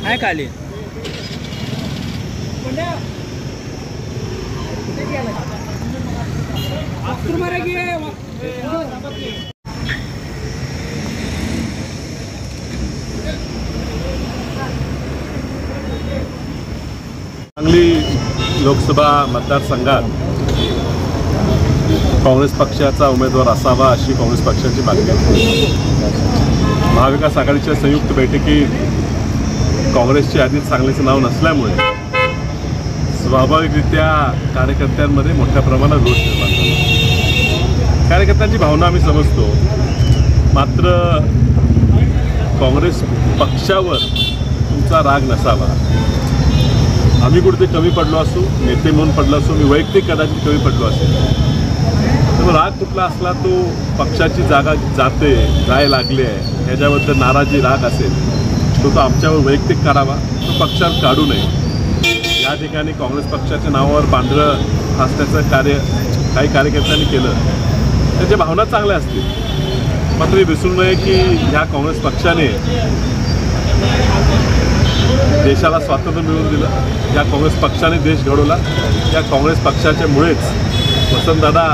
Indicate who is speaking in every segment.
Speaker 1: आहे खाली
Speaker 2: सांगली लोकसभा मतदारसंघात काँग्रेस पक्षाचा उमेदवार असावा अशी काँग्रेस पक्षाची मागणी आहे। महाविकास आघाडीच्या संयुक्त बैठकीत काँग्रेसची यादीत सांगलीचं नाव नसल्यामुळे स्वाभाविकरित्या कार्यकर्त्यांमध्ये मोठ्या प्रमाणात रोष निर्माण झाला। कार्यकर्त्यांची भावना आम्ही समजतो, मात्र काँग्रेस पक्षावर तुमचा राग नसावा। आम्ही कुठे कमी पडलो असू, नेते म्हणून पडलो असू, मी वैयक्तिक कदाचित कमी पडलो असेल, तर राग कुठला असला तो पक्षाची जागा जायला लागली आहे ह्याच्याबद्दल नाराजी राग असेल तो आमच्यावर वैयक्तिक करावा, तो पक्षावर काढू नये। या ठिकाणी काँग्रेस पक्षाच्या नावावर पांढरं फासण्याचं कार्य काही कार्यकर्त्यांनी केलं, त्याच्या भावना चांगल्या असतील, मात्र हे विसरू नये की ह्या काँग्रेस पक्षाने देशाला स्वातंत्र्य मिळवून दिलं, या काँग्रेस पक्षाने देश घडवला, या काँग्रेस पक्षाच्यामुळेच वसंतदादा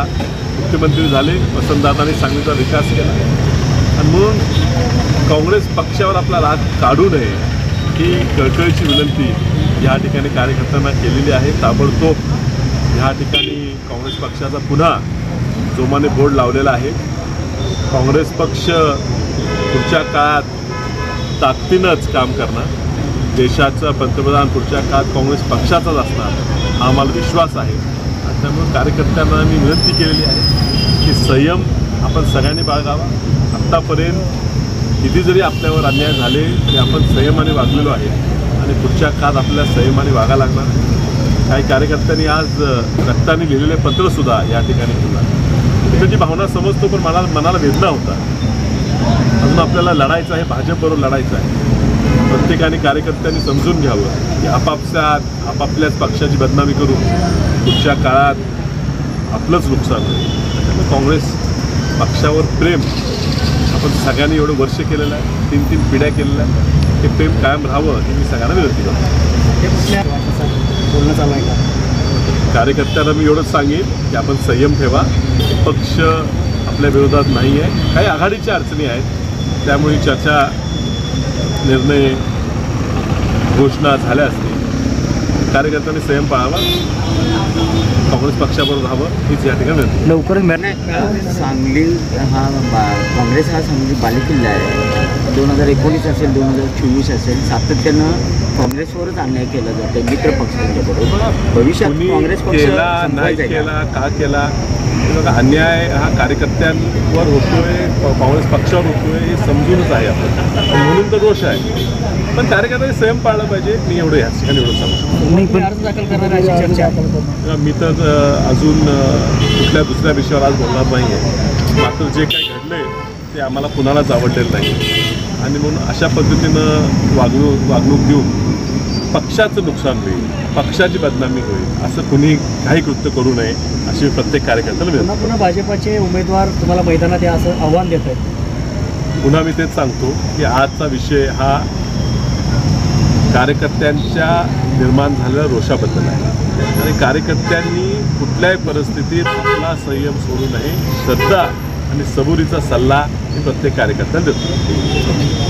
Speaker 2: मुख्यमंत्री झाले, वसंतदादांनी सांगलीचा विकास केला, आणि म्हणून काँग्रेस पक्षावर आपला राग काढू नये ही कळकळीची विनंती या ठिकाणी कार्यकर्त्यांना केलेली आहे। ताबडतोब ह्या ठिकाणी काँग्रेस पक्षाचा पुन्हा जोमाने बोर्ड लावलेला आहे। काँग्रेस पक्ष पुढच्या काळात ताकदीनंच काम करणार, देशाचं पंतप्रधान पुढच्या काळात काँग्रेस पक्षाचाच असणार हा आम्हाला विश्वास आहे। आणि त्यामुळे कार्यकर्त्यांना मी विनंती केलेली आहे की संयम आपण सगळ्यांनी बाळगावा। आत्तापर्यंत किती जरी आपल्यावर अन्याय झाले तरी आपण संयमाने वागलेलो आहे आणि पुढच्या काळात आपल्याला संयमाने वागायला लागणार। काही कार्यकर्त्यांनी आज रक्ताने लिहिलेले पत्रसुद्धा या ठिकाणी ठेवलं, त्याची भावना समजतो, पण मनाला वेदना होता। अजून आपल्याला लढायचं आहे, भाजपबरोबर लढायचं आहे। प्रत्येकाने कार्यकर्त्यांनी समजून घ्यावं की आपापल्याच पक्षाची बदनामी करून पुढच्या काळात आपलंच नुकसान होईल। त्याच्यामुळे काँग्रेस पक्षावर प्रेम आपण सगळ्यांनी एवढं वर्ष केलेलं आहे, 3 पिढ्या केलेल्या आहे, ते प्रेम कायम राहावं ही मी सगळ्यांना विनंती करतो।
Speaker 1: बोलणं चालू आहे का?
Speaker 2: कार्यकर्त्यांना मी एवढंच सांगेन की आपण संयम ठेवा, पक्ष आपल्या विरोधात नाही आहे, काही आघाडीच्या अडचणी आहेत, त्यामुळे चर्चा निर्णय घोषणा झाल्या असतील। कार्यकर्त्यांनी संयम पाळावा, काँग्रेस पक्षाबरोबर राहावं हीच या ठिकाणी
Speaker 1: लवकरच
Speaker 3: सांगली हा काँग्रेस हा सांगली बालेकिल्ला आहे। 2019 असेल, 2024 असेल, सातत्यानं काँग्रेसवरच अन्याय केला जातो मित्र पक्षांच्याबरोबर। भविष्यात काँग्रेस पक्ष
Speaker 2: नाही केला का केला, बघा अन्याय हा कार्यकर्त्यांवर होतोय, काँग्रेस पक्षावर होतोय हे समजूनच आहे आपण, म्हणून तर रोष आहे, पण कार्यकर्त्यांनी संयम पाळलं पाहिजे। मी एवढं याच ठिकाणी एवढं सांगतो।
Speaker 1: अर्ज दाखल करणार चर्चा
Speaker 2: मी तर अजून कुठल्या दुसऱ्या विषयावर आज बोलणार नाही आहे, मात्र जे काही घडले ते आम्हाला कुणालाच आवडलेलं नाही, आणि म्हणून अशा पद्धतीनं वागणूक देऊन पक्षाचं नुकसान होईल, पक्षाची बदनामी होईल, असं कुणी काही कृत्य करू नये अशी प्रत्येक कार्यकर्त्याला विनंती।
Speaker 1: पुन्हा भाजपाचे उमेदवार तुम्हाला मैदानात या असं आव्हान देत आहेत।
Speaker 2: पुन्हा मी तेच सांगतो की आजचा विषय हा कार्यकर्त्यांच्या निर्माण झालेल्या रोषाबद्दल आहे, आणि कार्यकर्त्यांनी कुठल्याही परिस्थितीत आपला संयम सोडू नये, श्रद्धा आणि सबुरीचा सल्ला मी प्रत्येक कार्यकर्त्याला देतो।